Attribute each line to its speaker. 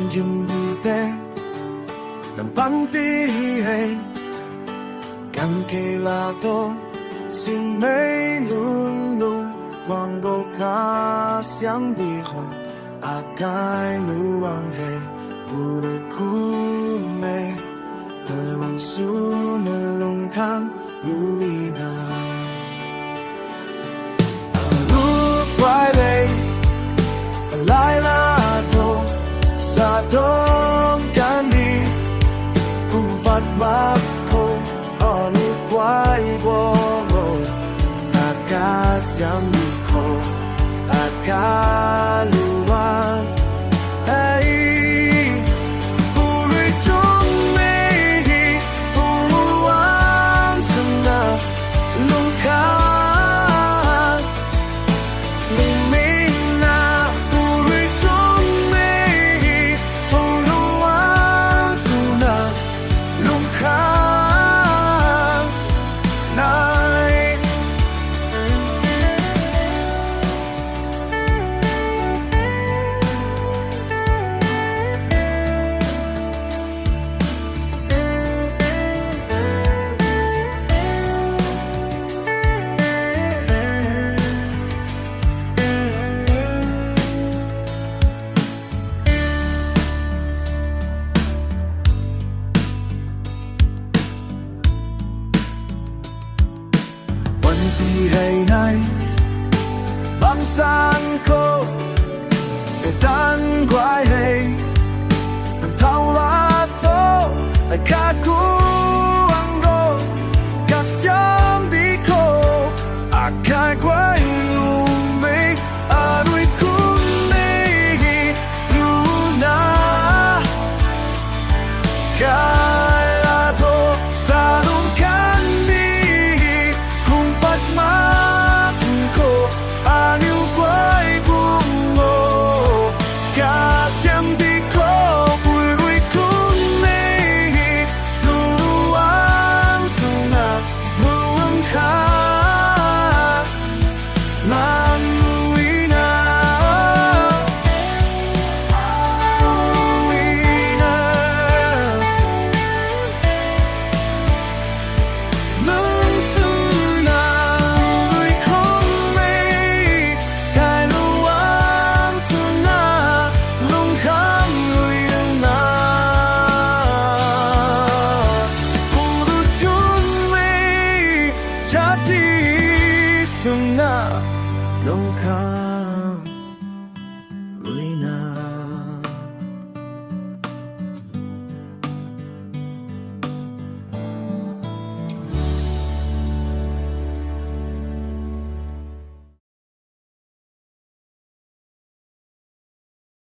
Speaker 1: chim đi tê nằm bắn tí hay càng kề là tôi xin mấy luôn luôn quang go ca xiang đi hồ à cái nu ang hay bu de ku me lời vang su nè lung khang bu đi na lúc quay đây lại là tôi xa thơm can đi cùng bắt mắt cô ở nơi quay vô Aka siang đi cô Aka luan hey Uri chung mê hi Uruan sana lung khang Lung minh na Uri chung mê hi Uruan sana lung khang Nàyวันที่ให้ในบางสานโคแต่ตันกวายให้ตั้งเท่าลาโตและคาคูอังโกกาเซียมดีโคอาคายกวายลูเมอาดุยคุณเมลูนากายลาโตซาลุงกันดี Ko aniu quay buông ngô cả xem đi ko bùi bùi kun nê lu an sana muam kha nan wina wina lung sana bùi kun Jadi sunga longkang